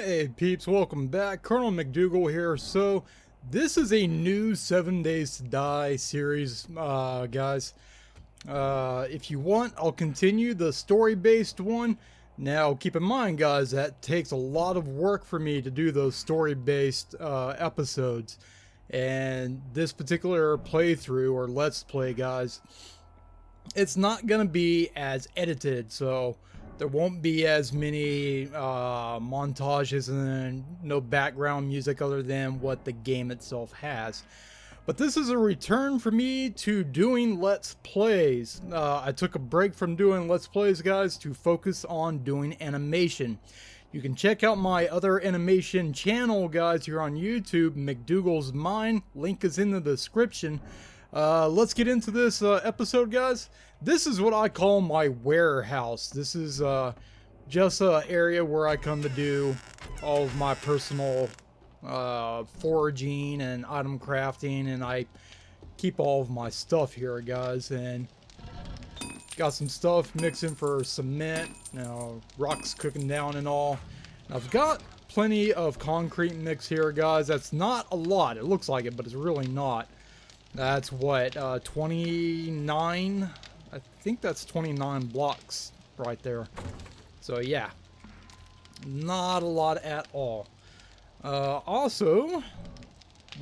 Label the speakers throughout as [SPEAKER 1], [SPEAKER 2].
[SPEAKER 1] Hey peeps, welcome back. Colonel McDoogle here. So this is a new 7 Days to Die series, guys. If you want, I'll continue the story-based one. Now keep in mind, guys, that takes a lot of work for me to do those story-based episodes. And this particular playthrough, or let's play, guys, it's not gonna be as edited, so there won't be as many montages and no background music other than what the game itself has. But this is a return for me to doing Let's Plays. I took a break from doing Let's Plays, guys, to focus on doing animation. You can check out my other animation channel, guys, here on YouTube, McDougall's Mine. Link is in the description. Let's get into this episode, guys. This is what I call my warehouse. This is just an area where I come to do all of my personal foraging and item crafting, and I keep all of my stuff here, guys. And got some stuff mixing for cement, rocks cooking down and all. And I've got plenty of concrete mix here, guys. That's not a lot. It looks like it, but it's really not. That's what, 29? I think that's 29 blocks right there. So yeah, not a lot at all. Also,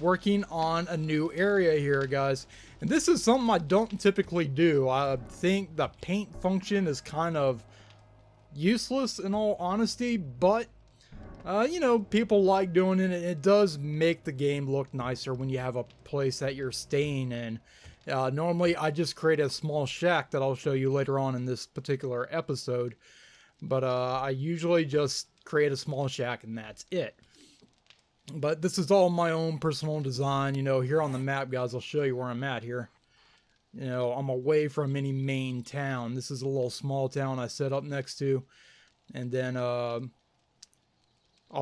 [SPEAKER 1] working on a new area here, guys. And this is something I don't typically do. I think the paint function is kind of useless in all honesty, but you know, people like doing it. It does make the game look nicer when you have a place that you're staying in. Normally, I just create a small shack that I'll show you later on in this particular episode. But I usually just create a small shack and that's it. But this is all my own personal design. You know, here on the map, guys, I'll show you where I'm at here. You know, I'm away from any main town. This is a little small town I set up next to. And then I'll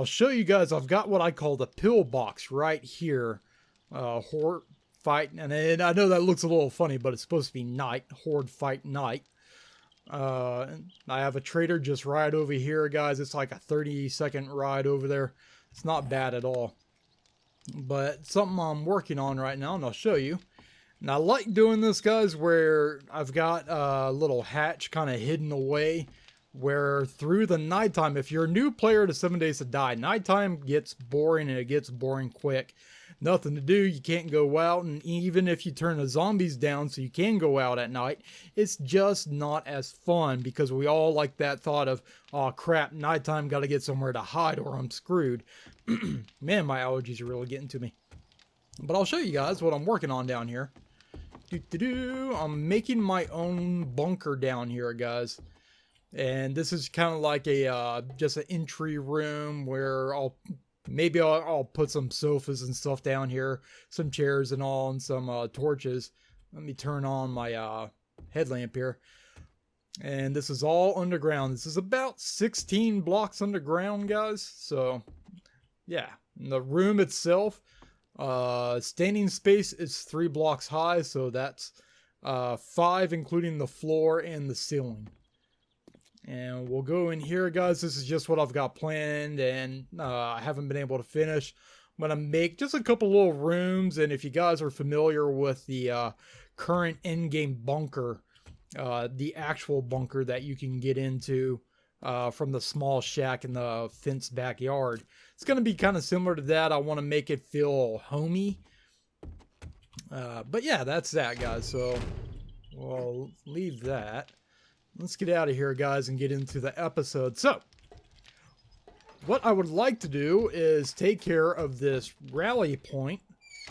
[SPEAKER 1] show you guys, I've got what I call the pillbox right here. Horde fight, and I know that looks a little funny, but it's supposed to be night. Horde fight night. I have a trader just right over here, guys. It's like a 30-second ride over there. It's not bad at all. But something I'm working on right now, and I'll show you. And I like doing this, guys, where I've got a little hatch kind of hidden away, where through the nighttime, if you're a new player to 7 Days to Die, nighttime gets boring, and it gets boring quick. Nothing to do, you can't go out, and even if you turn the zombies down so you can go out at night, it's just not as fun, because we all like that thought of, oh crap, nighttime, gotta get somewhere to hide or I'm screwed. Man, my allergies are really getting to me. But I'll show you guys what I'm working on down here. I'm making my own bunker down here, guys. And this is kind of like a just an entry room where I'll put some sofas and stuff down here, some chairs and all, and some torches. Let me turn on my headlamp here. And this is all underground. This is about 16 blocks underground, guys. So yeah, and the room itself, standing space is 3 blocks high, so that's 5 including the floor and the ceiling. And we'll go in here, guys. This is just what I've got planned, and I haven't been able to finish. I'm going to make just a couple little rooms, and if you guys are familiar with the current in-game bunker, the actual bunker that you can get into from the small shack in the fenced backyard, it's going to be kind of similar to that. I want to make it feel homey. But yeah, that's that, guys. So we'll leave that. Let's get out of here, guys, and get into the episode. So, what I would like to do is take care of this rally point.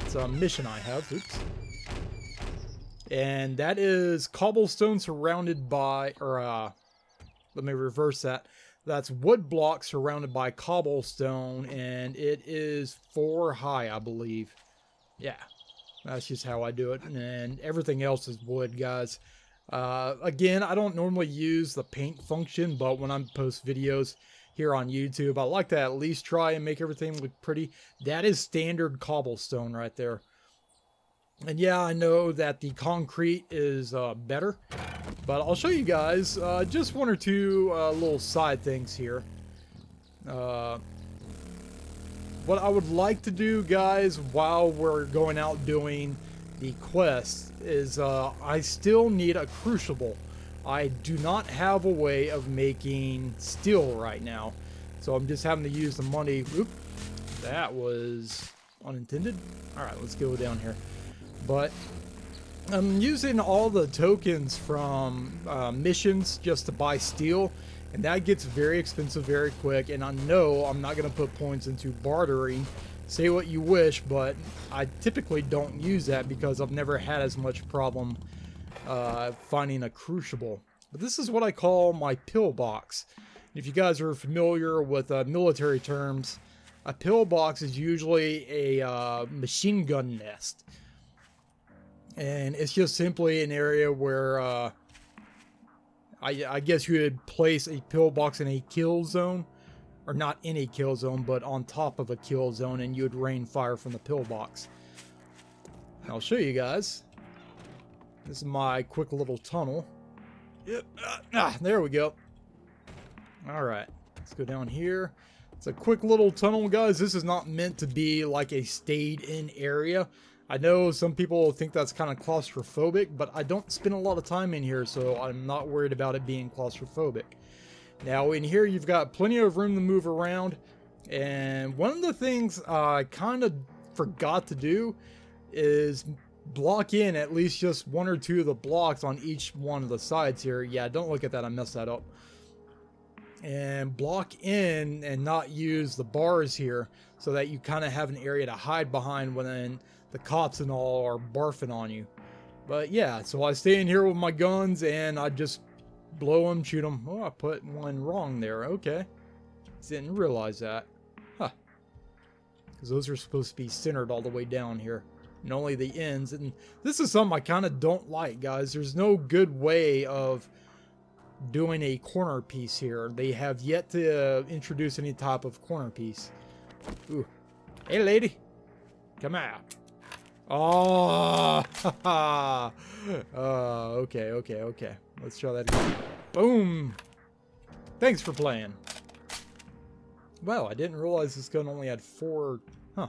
[SPEAKER 1] It's a mission I have. Oops. And that is cobblestone surrounded by, let me reverse that. That's wood blocks surrounded by cobblestone, and it is 4 high, I believe. Yeah, that's just how I do it. And everything else is wood, guys. Again, I don't normally use the paint function, but when I post videos here on YouTube, I like to at least try and make everything look pretty. That is standard cobblestone right there. And yeah, I know that the concrete is better, but I'll show you guys just one or two little side things here. what I would like to do, guys, while we're going out doing the quest is I still need a crucible. I do not have a way of making steel right now, so I'm just having to use the money. Oop, that was unintended. All right, let's go down here. But I'm using all the tokens from missions just to buy steel, and that gets very expensive very quick, and I know I'm not going to put points into bartering. Say what you wish, but I typically don't use that because I've never had as much problem finding a crucible. But this is what I call my pillbox. If you guys are familiar with military terms, a pillbox is usually a machine gun nest. And it's just simply an area where I guess you would place a pillbox in a kill zone. Or not in a kill zone, but on top of a kill zone, and you would rain fire from the pillbox. I'll show you guys. This is my quick little tunnel. Yep. There we go. Alright. Let's go down here. It's a quick little tunnel, guys. This is not meant to be like a stayed-in area. I know some people think that's kind of claustrophobic, but I don't spend a lot of time in here, so I'm not worried about it being claustrophobic. Now in here you've got plenty of room to move around, and one of the things I kind of forgot to do is block in at least just one or two of the blocks on each one of the sides here. Yeah, don't look at that, I messed that up. And block in and not use the bars here so that you kind of have an area to hide behind when the cops and all are barfing on you. But yeah, so I stay in here with my guns and I just blow them, shoot them. Oh, I put one wrong there. Okay. Didn't realize that. Huh. Because those are supposed to be centered all the way down here. And only the ends. And this is something I kind of don't like, guys. There's no good way of doing a corner piece here. They have yet to introduce any type of corner piece. Ooh. Hey, lady. Come out. Oh, okay. Let's try that again. Boom. Thanks for playing. Wow, I didn't realize this gun only had 4. Huh.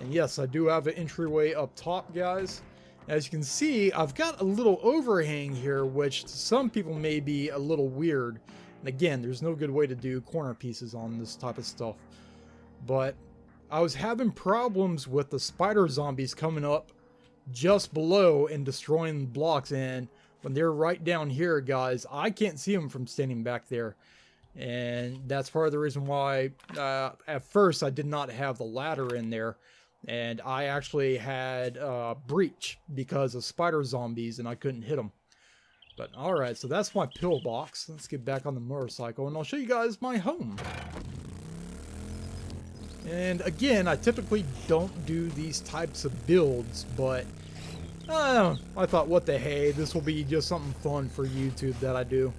[SPEAKER 1] And yes, I do have an entryway up top, guys. As you can see, I've got a little overhang here, which to some people may be a little weird. And again, there's no good way to do corner pieces on this type of stuff. But I was having problems with the spider zombies coming up just below and destroying blocks, and when they're right down here, guys, I can't see them from standing back there. And that's part of the reason why at first I did not have the ladder in there, and I actually had breach because of spider zombies and I couldn't hit them. But alright, so that's my pillbox. Let's get back on the motorcycle and I'll show you guys my home. And again, I typically don't do these types of builds, but I thought, what the hey, this will be just something fun for YouTube that I do.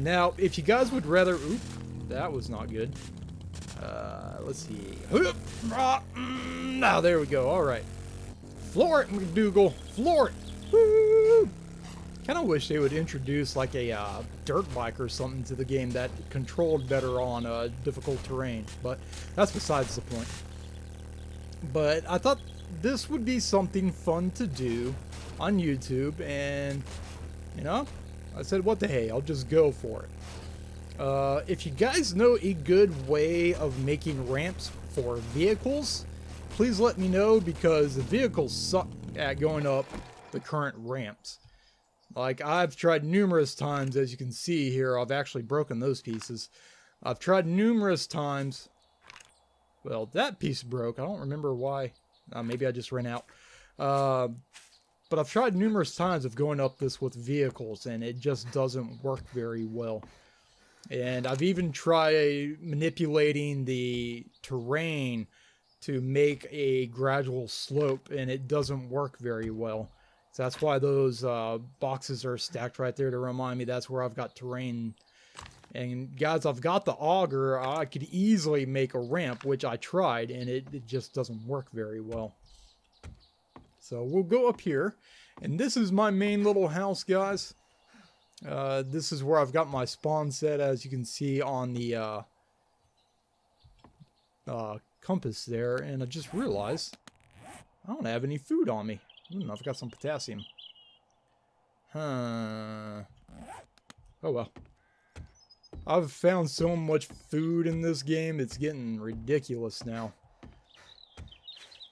[SPEAKER 1] Now, if you guys would rather, oop, that was not good. Let's see. Now, there we go. All right. Floor it, McDoogle. Floor it. Woo! Kind of wish they would introduce like a dirt bike or something to the game that controlled better on difficult terrain, but that's besides the point. But I thought this would be something fun to do on YouTube, and you know, I said, what the hey, I'll just go for it. If you guys know a good way of making ramps for vehicles, please let me know, because the vehicles suck at going up the current ramps. Like, I've tried numerous times, as you can see here, I've actually broken those pieces. I've tried numerous times. Well, that piece broke. I don't remember why. Maybe I just ran out. But I've tried numerous times of going up this with vehicles, and it just doesn't work very well. And I've even tried manipulating the terrain to make a gradual slope, and it doesn't work very well. So that's why those boxes are stacked right there to remind me that's where I've got terrain. And guys, I've got the auger. I could easily make a ramp, which I tried, and it just doesn't work very well. So we'll go up here, and this is my main little house, guys. This is where I've got my spawn set, as you can see on the compass there, and I just realized I don't have any food on me. I've got some potassium. Oh well. I've found so much food in this game, it's getting ridiculous now.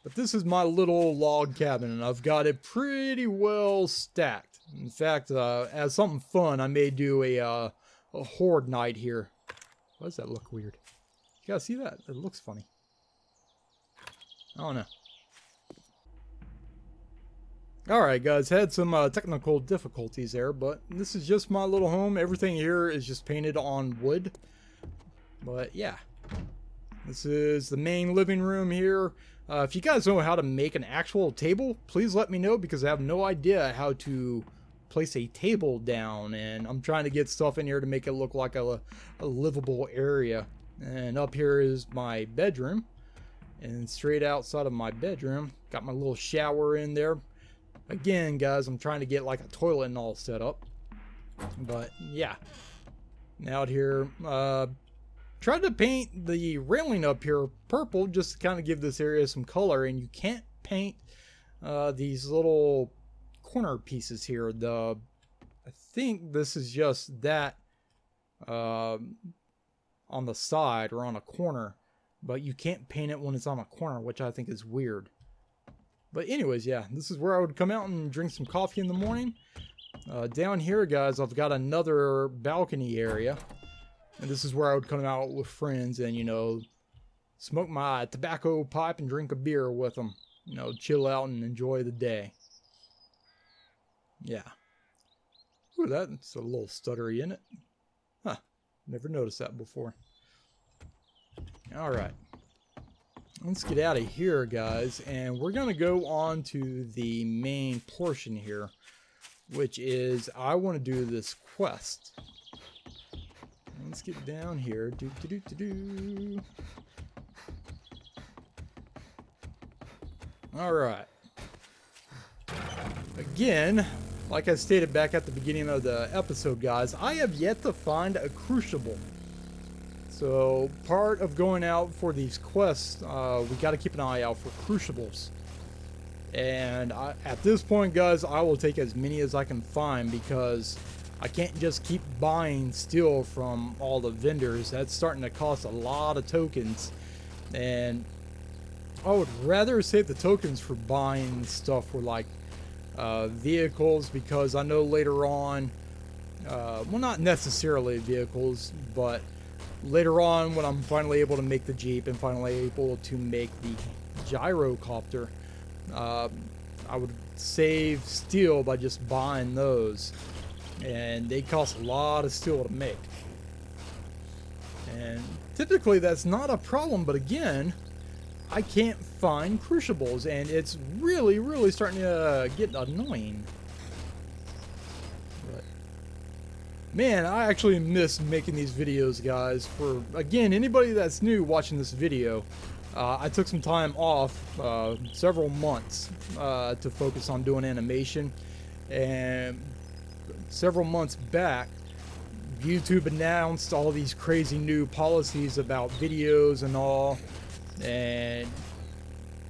[SPEAKER 1] But this is my little log cabin, and I've got it pretty well stacked. In fact, as something fun, I may do a horde night here. Why does that look weird? You guys see that? It looks funny. I don't know. Alright guys, had some technical difficulties there, but this is just my little home. Everything here is just painted on wood. But yeah, this is the main living room here. If you guys know how to make an actual table, please let me know, because I have no idea how to place a table down, and I'm trying to get stuff in here to make it look like a livable area. And up here is my bedroom, and straight outside of my bedroom, got my little shower in there. Again, guys, I'm trying to get like a toilet and all set up. But yeah, out here, tried to paint the railing up here purple just to kind of give this area some color. And you can't paint these little corner pieces here. I think this is just that on the side or on a corner, but you can't paint it when it's on a corner, which I think is weird. But anyways, yeah, this is where I would come out and drink some coffee in the morning. Down here, guys, I've got another balcony area. And this is where I would come out with friends and, you know, smoke my tobacco pipe and drink a beer with them. You know, chill out and enjoy the day. Yeah. Ooh, that's a little stuttery, isn't it? Huh. Never noticed that before. Alright. Let's get out of here, guys, and we're going to go on to the main portion here, which is I want to do this quest. Let's get down here. Alright. Again, like I stated back at the beginning of the episode, guys, I have yet to find a crucible. So, part of going out for these quests, we got to keep an eye out for crucibles. And at this point, guys, I will take as many as I can find, because I can't just keep buying steel from all the vendors. That's starting to cost a lot of tokens. And I would rather save the tokens for buying stuff for like vehicles, because I know later on, well, not necessarily vehicles, but later on, when I'm finally able to make the Jeep and finally able to make the gyrocopter, I would save steel by just buying those. And they cost a lot of steel to make. And typically that's not a problem, but again, I can't find crucibles, and it's really, really starting to get annoying. Man, I actually miss making these videos, guys. For, again, anybody that's new watching this video, I took some time off, several months, to focus on doing animation. And several months back, YouTube announced all these crazy new policies about videos and all. And,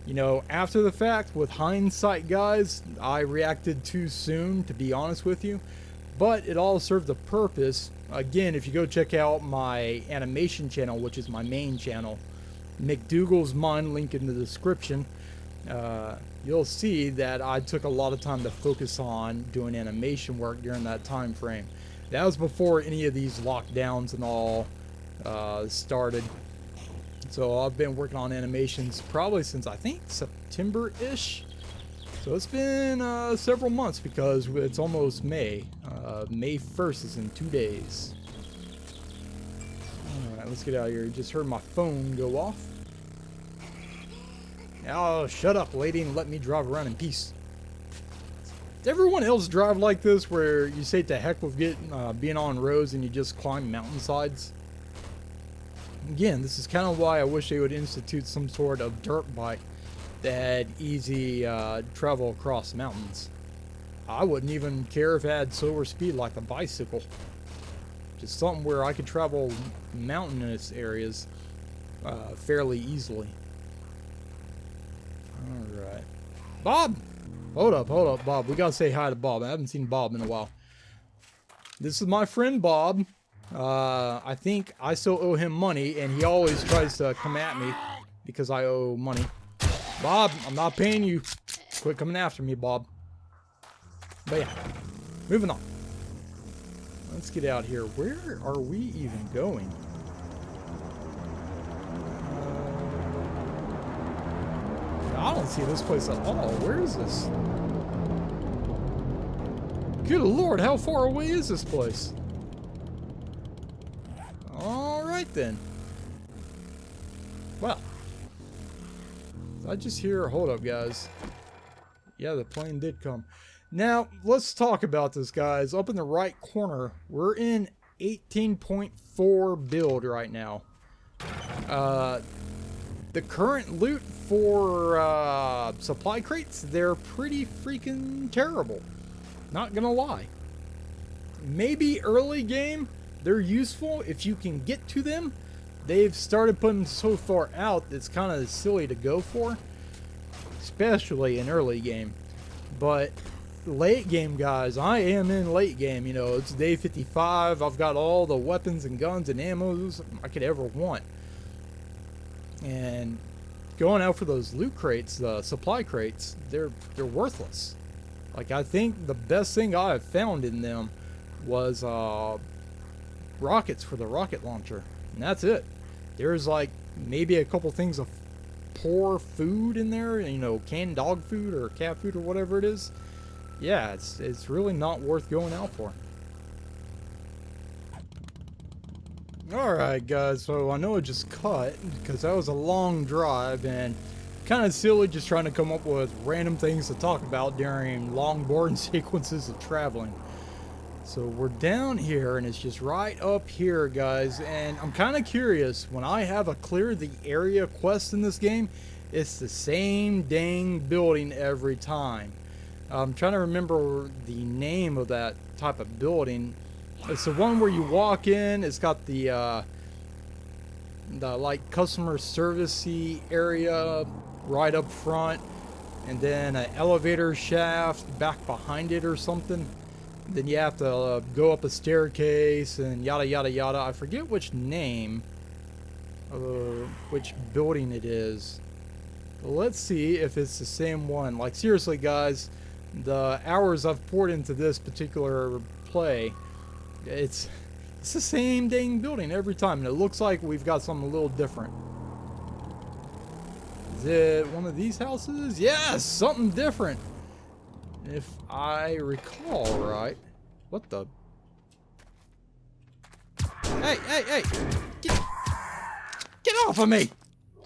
[SPEAKER 1] you know, after the fact, with hindsight, guys, I reacted too soon, to be honest with you. But it all served a purpose. Again, if you go check out my animation channel, which is my main channel, McDougall's mine, link in the description, you'll see that I took a lot of time to focus on doing animation work during that time frame. That was before any of these lockdowns and all started. So I've been working on animations probably since, I think, September-ish. So it's been several months, because it's almost May. May 1st is in 2 days. Alright, let's get out of here. Just heard my phone go off. Oh, shut up, lady, and let me drive around in peace. Does everyone else drive like this, where you say to heck with being on roads and you just climb mountainsides? Again, this is kind of why I wish they would institute some sort of dirt bike that had easy travel across mountains. I wouldn't even care if it had slower speed like a bicycle. Just something where I could travel mountainous areas. fairly easily. Alright. Bob! Hold up, Bob. We gotta say hi to Bob. I haven't seen Bob in a while. This is my friend Bob. I think I still owe him money, and he always tries to come at me because I owe money. Bob, I'm not paying you. Quit coming after me, Bob. But yeah, moving on. Let's get out here. Where are we even going? I don't see this place at all. Where is this? Good Lord, how far away is this place? Alright then. Well. I just hear... Hold up, guys. Yeah, the plane did come. Now, let's talk about this, guys. Up in the right corner, we're in 18.4 build right now. The current loot for supply crates, they're pretty freaking terrible. Not gonna lie. Maybe early game, they're useful if you can get to them. They've started putting so far out, it's kind of silly to go for. Especially in early game. But late game, guys, I am in late game. You know, it's day 55. I've got all the weapons and guns and ammos I could ever want. And going out for those loot crates, the supply crates, they're worthless. Like, I think the best thing I have found in them was rockets for the rocket launcher, and that's it. There's like maybe a couple things of poor food in there, you know, canned dog food or cat food or whatever it is. Yeah, it's really not worth going out for. Alright guys, so I know it just cut because that was a long drive and kind of silly just trying to come up with random things to talk about during long boring sequences of traveling. So we're down here and it's just right up here, guys, and I'm kind of curious, when I have a clear the area quest in this game, it's the same dang building every time. I'm trying to remember the name of that type of building. It's the one where you walk in, it's got the like customer servicey area right up front, and then an elevator shaft back behind it or something. Then you have to go up a staircase and yada yada yada. I forget which name, which building it is. But let's see if it's the same one. Like, seriously guys, the hours I've poured into this particular play, it's the same dang building every time, and it looks like we've got something a little different. Is it one of these houses? Yes, something different. If I recall right. What the? Hey, hey, hey! Get off of me!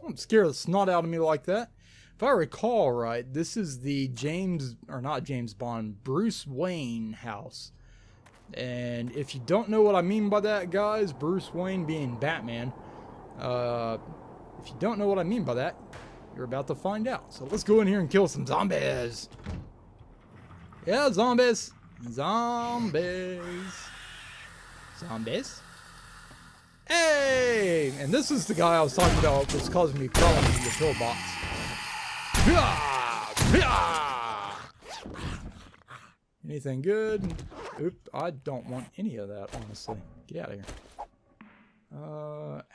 [SPEAKER 1] Don't scare the snot out of me like that. If I recall right, this is the Bruce Wayne house. And if you don't know what I mean by that, guys, Bruce Wayne being Batman, if you don't know what I mean by that, you're about to find out. So let's go in here and kill some zombies. Yeah, zombies. Zombies. Zombies. Hey! And this is the guy I was talking about that's causing me problems in the pillbox. Anything good? Oop, I don't want any of that, honestly. Get out of here.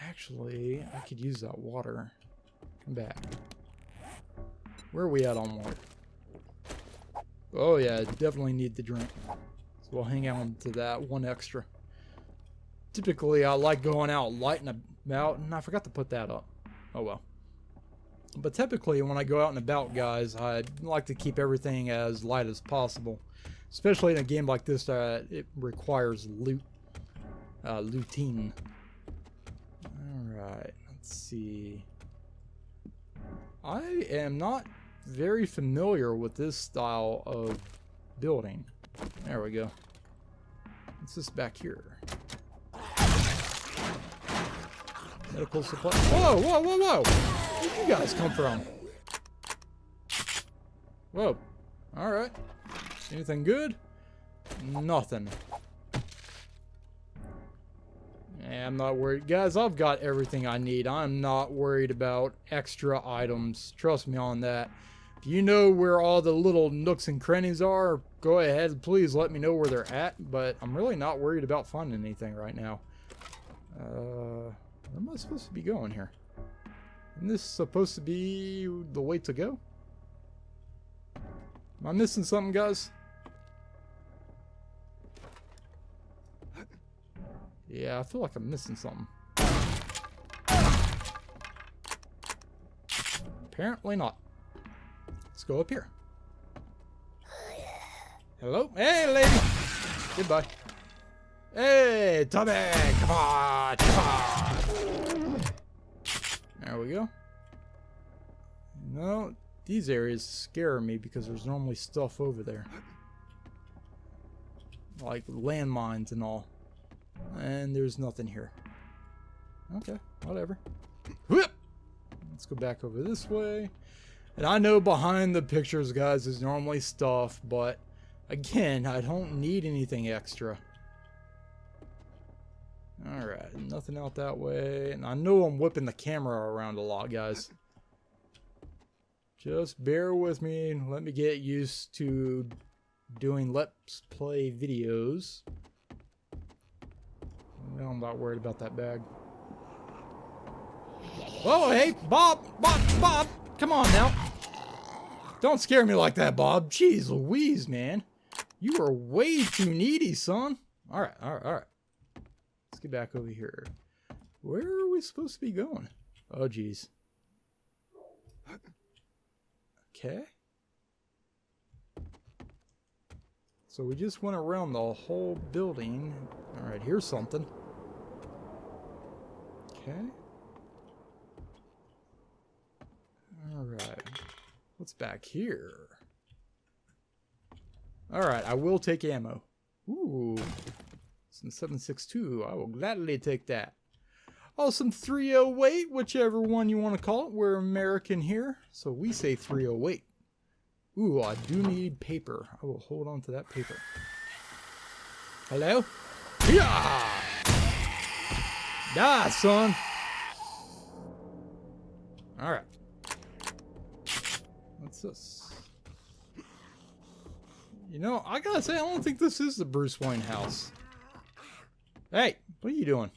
[SPEAKER 1] Actually, I could use that water. Come back. Where are we at on water? Oh yeah, definitely need the drink. So we'll hang on to that one extra. Typically, I like going out light and about, and I forgot to put that up. Oh well. But typically, when I go out and about, guys, I like to keep everything as light as possible. Especially in a game like this, it requires looting. Alright, let's see. I am not very familiar with this style of building. There we go. What's this back here? Medical supply. Whoa, whoa, whoa, whoa! Where'd you guys come from? Whoa. Alright. Anything good? Nothing. I'm not worried. Guys, I've got everything I need. I'm not worried about extra items. Trust me on that. If you know where all the little nooks and crannies are, go ahead. Please let me know where they're at. But I'm really not worried about finding anything right now. Where am I supposed to be going here? Isn't this supposed to be the way to go? Am I missing something, guys? Yeah, I feel like I'm missing something. Apparently not. Let's go up here. Hello? Hey, lady! Goodbye. Hey, Tubby! Come on! Come on! There we go. No, these areas scare me because there's normally stuff over there. Like landmines and all. And there's nothing here. Okay, whatever. Whoop! Let's go back over this way. And I know behind the pictures, guys, is normally stuff, but again, I don't need anything extra. Alright, nothing out that way. And I know I'm whipping the camera around a lot, guys. Just bear with me and let me get used to doing Let's Play videos. Well, I'm not worried about that bag. Oh, hey, Bob! Bob! Come on now. Don't scare me like that, Bob. Jeez Louise, man. You are way too needy, son. Alright. Let's get back over here. Where are we supposed to be going? Oh, jeez. Okay. So we just went around the whole building. Alright, here's something. Okay. Alright. What's back here? Alright, I will take ammo. Ooh. Some 7.62. I will gladly take that. Oh, some 308, whichever one you want to call it. We're American here, so we say 308. Ooh, I do need paper. I will hold on to that paper. Hello? Yeah! Die, son! Alright. What's this? You know, I gotta say, I don't think this is the Bruce Wayne house. Hey, what are you doing?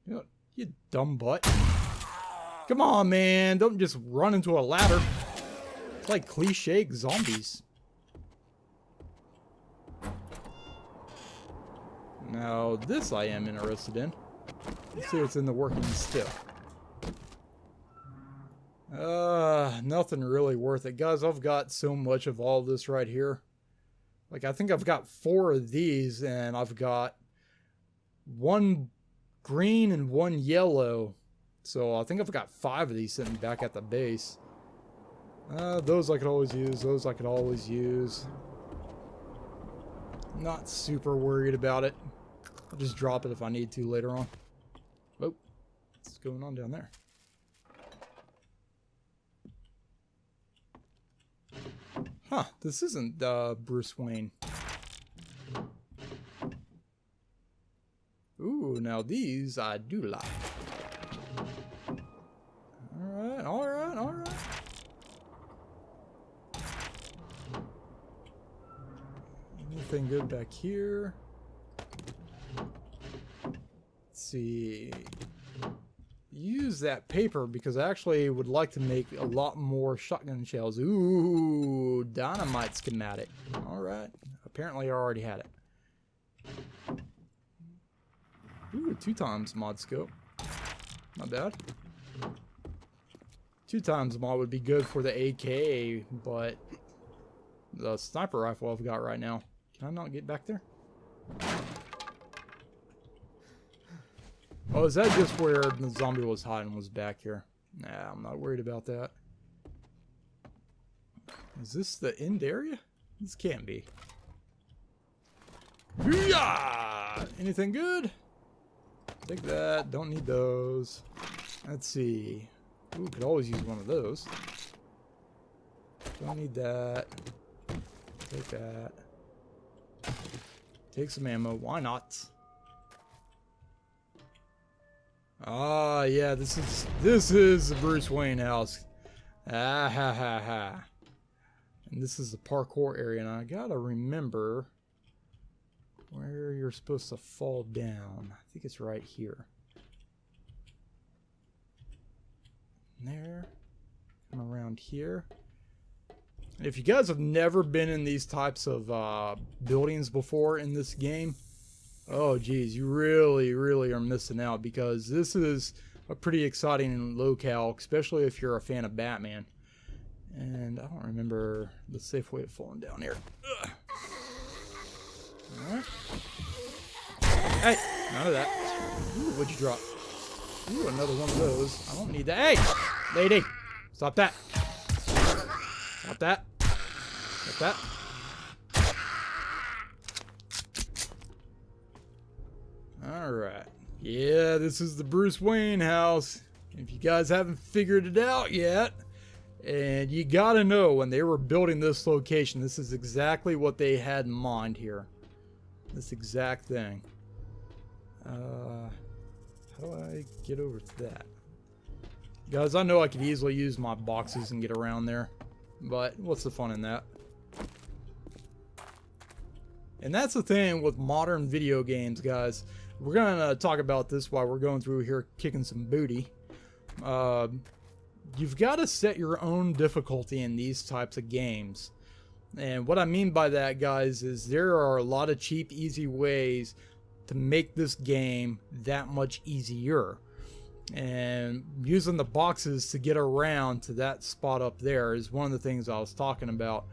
[SPEAKER 1] You dumb butt. Come on, man. Don't just run into a ladder. It's like cliche zombies. Now, this I am interested in. Let's see what's in the working still. Nothing really worth it. Guys, I've got so much of all this right here. Like, I think I've got 4 of these, and I've got 1 green and 1 yellow. So I think I've got 5 of these sitting back at the base. Those I could always use. Those I could always use. Not super worried about it. I'll just drop it if I need to later on. Oh, what's going on down there? Huh, this isn't Bruce Wayne. Ooh, now these I do like. Alright. Anything good back here? Let's see. Use that paper because I actually would like to make a lot more shotgun shells. Ooh, dynamite schematic. Alright. Apparently I already had it. Ooh, 2 times mod scope. Not bad. 2 times mod would be good for the AK, but the sniper rifle I've got right now. Can I not get back there? Oh, is that just where the zombie was hiding, was back here? Nah, I'm not worried about that. Is this the end area? This can't be. Hoo-yah! Anything good? Take that. Don't need those. Let's see. Ooh, could always use one of those. Don't need that. Take that. Take some ammo. Why not? Ah, yeah, this is the Bruce Wayne house. Ah ha ha ha. And this is the parkour area, and I gotta remember where you're supposed to fall down. I think it's right here. There. Come around here. If you guys have never been in these types of buildings before in this game, oh geez, you really are missing out, because this is a pretty exciting locale, especially if you're a fan of Batman. And I don't remember the safe way of falling down here. Ugh. Alright. Hey, none of that. Ooh, what'd you drop? Ooh, another one of those. I don't need that. Hey, lady, stop that. Stop that. Stop that. Alright. Yeah, this is the Bruce Wayne house. If you guys haven't figured it out yet, and you gotta know, when they were building this location, this is exactly what they had in mind here. This exact thing. How do I get over to that? Guys, I know I could easily use my boxes and get around there, but what's the fun in that? And that's the thing with modern video games, guys. We're gonna talk about this while we're going through here kicking some booty. You've got to set your own difficulty in these types of games. And what I mean by that, guys, is there are a lot of cheap, easy ways to make this game that much easier. And using the boxes to get around to that spot up there is one of the things I was talking about.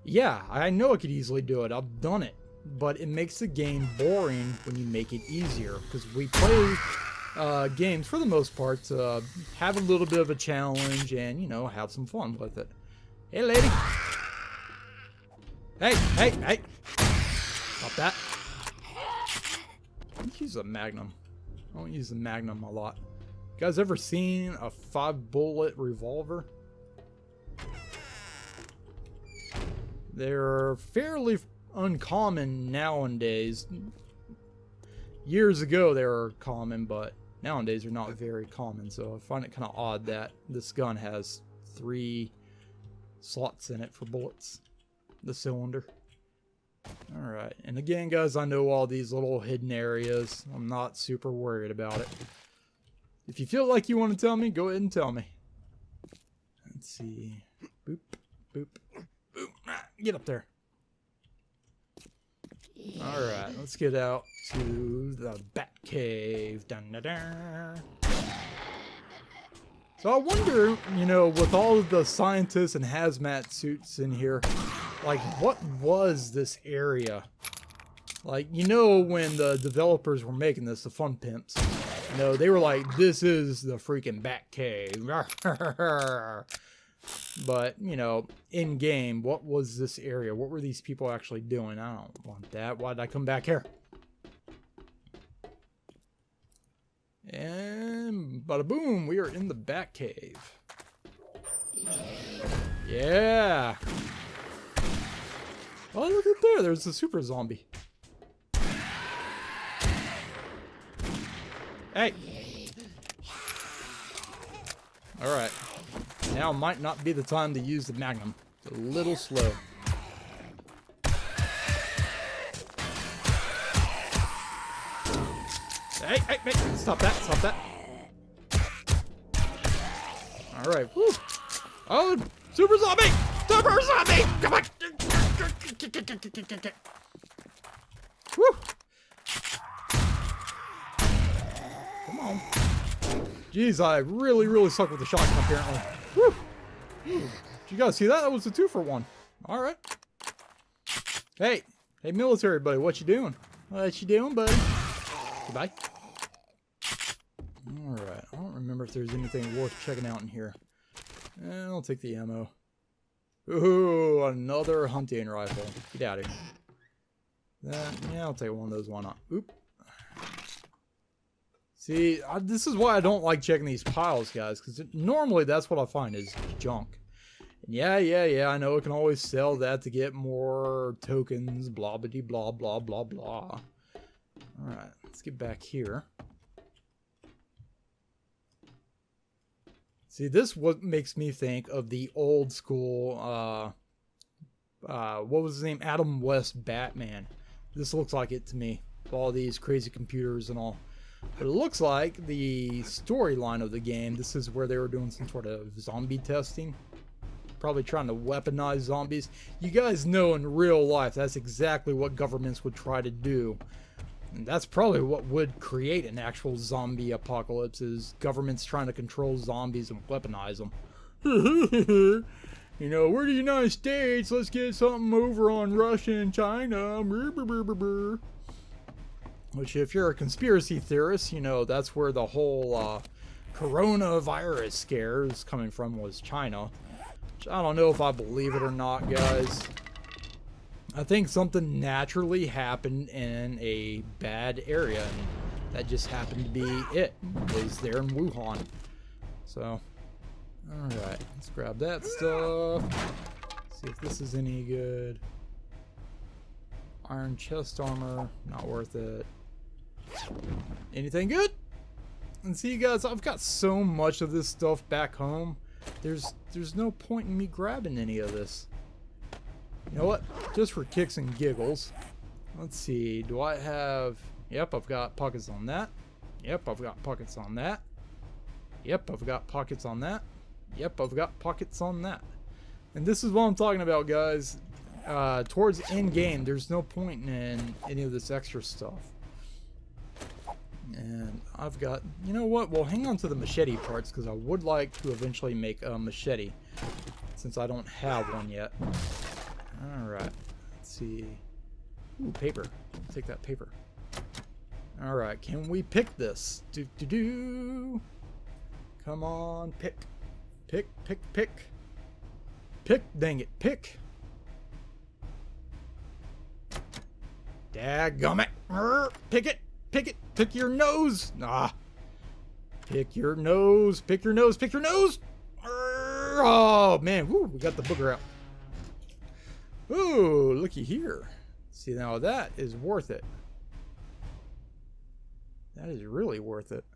[SPEAKER 1] Yeah, I know I could easily do it. I've done it. But it makes the game boring when you make it easier. Because we play games, for the most part, to have a little bit of a challenge and, you know, have some fun with it. Hey, lady. Hey, hey, hey. Stop that. Let's use a Magnum. I don't use the Magnum a lot. You guys ever seen a 5-bullet revolver? They're fairly uncommon nowadays. Years ago they were common, but nowadays they're not very common, so I find it kind of odd that this gun has 3 slots in it for bullets. The cylinder. Alright, and again, guys, I know all these little hidden areas. I'm not super worried about it. If you feel like you want to tell me, go ahead and tell me. Let's see. Boop, boop, boop. Get up there. Alright, let's get out to the Batcave. Dun, dun, dun. So I wonder, you know, with all of the scientists and hazmat suits in here, like, what was this area? Like, you know, when the developers were making this, the fun pimps, you know, they were like, this is the freaking Batcave. But, you know, in game, what was this area? What were these people actually doing? I don't want that. Why did I come back here? And bada boom, we are in the Batcave. Yeah. Oh, look at there. There's the super zombie. Hey. Alright. Now might not be the time to use the Magnum. It's a little slow. Hey, hey, hey. Stop that. Stop that. Alright. Woo. Oh, super zombie. Super zombie. Come on. Woo. Come on. Jeez, I really suck with the shotgun, apparently. Woo. Did you guys see that? That was a 2-for-1. Alright. Hey. Hey, military buddy, what you doing? What you doing, buddy? Goodbye. Alright. I don't remember if there's anything worth checking out in here. I'll take the ammo. Ooh, another hunting rifle. Get out of here. Yeah, I'll take one of those. Why not? Oop. See, this is why I don't like checking these piles, guys, because normally that's what I find is junk. And yeah, I know it can always sell that to get more tokens, blah, blah, blah, blah, blah, blah. Alright, let's get back here. See, this what makes me think of the old school, what was his name? Adam West Batman. This looks like it to me. All these crazy computers and all. But it looks like the storyline of the game, this is where they were doing some sort of zombie testing. Probably trying to weaponize zombies. You guys know in real life, that's exactly what governments would try to do. And that's probably what would create an actual zombie apocalypse, is governments trying to control zombies and weaponize them. You know, we're the United States, let's get something over on Russia and China. Which, if you're a conspiracy theorist, you know, that's where the whole coronavirus scare is coming from, was China. Which I don't know if I believe it or not, guys. I think something naturally happened in a bad area, and that just happened to be it. It was there in Wuhan. So, alright, let's grab that stuff. See if this is any good. Iron chest armor, not worth it. Anything good? And see, guys, I've got so much of this stuff back home. There's no point in me grabbing any of this. You know what? Just for kicks and giggles. Let's see. Do I have... Yep, I've got pockets on that. Yep, I've got pockets on that. Yep, I've got pockets on that. Yep, I've got pockets on that. And this is what I'm talking about, guys. Towards end game, there's no point in any of this extra stuff. And I've got... You know what? Well, hang on to the machete parts, because I would like to eventually make a machete, since I don't have one yet. Alright, let's see. Ooh, paper. I'll take that paper. Alright, can we pick this? Do. Come on, pick. Pick. Pick, dang it, pick. Dadgummit. Pick it. Pick your nose. Pick your nose. Oh, man. Woo, we got the booger out. Ooh, looky here. See, now that is worth it. That is really worth it.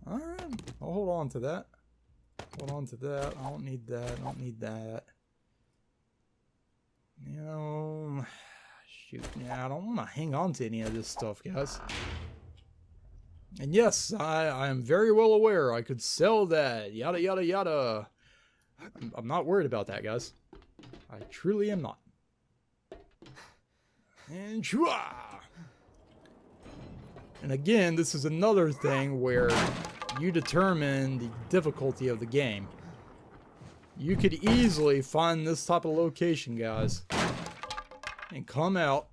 [SPEAKER 1] Alright, I'll hold on to that. I don't need that. You know, shoot, yeah, I don't want to hang on to any of this stuff, guys. And yes, I am very well aware I could sell that, yada yada yada. I'm not worried about that, guys. I truly am not. And shua! And again, this is another thing where you determine the difficulty of the game. You could easily find this type of location, guys, and come out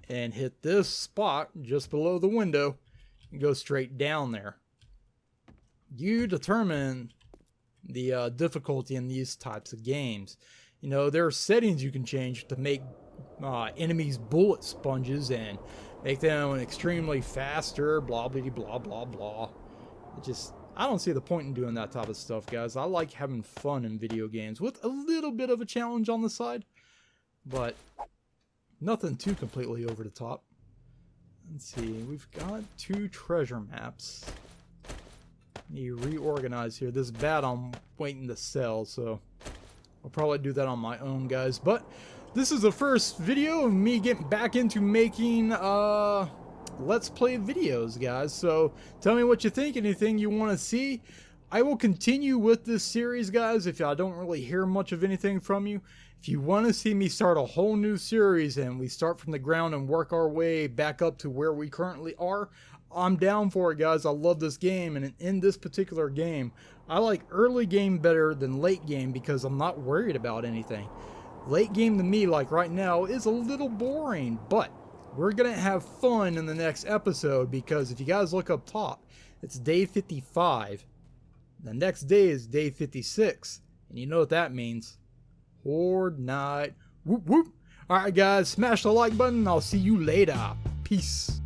[SPEAKER 1] and hit this spot just below the window and go straight down there. You determine the difficulty in these types of games. You know, there are settings you can change to make enemies bullet sponges and make them extremely faster, blah, blah, blah, blah, blah. I don't see the point in doing that type of stuff, guys. I like having fun in video games with a little bit of a challenge on the side, but nothing too completely over the top. Let's see, we've got 2 treasure maps. Let me reorganize here. This bat I'm waiting to sell, so I'll probably do that on my own, guys. But this is the first video of me getting back into making Let's Play videos, guys. So tell me what you think, anything you want to see. I will continue with this series, guys, if I don't really hear much of anything from you. If you want to see me start a whole new series and we start from the ground and work our way back up to where we currently are, I'm down for it, guys. I love this game, and in this particular game, I like early game better than late game because I'm not worried about anything. Late game to me, like right now, is a little boring, but we're going to have fun in the next episode because if you guys look up top, it's day 55. The next day is day 56, and you know what that means. Horde night. Whoop, whoop. Alright, guys, smash the like button. I'll see you later. Peace.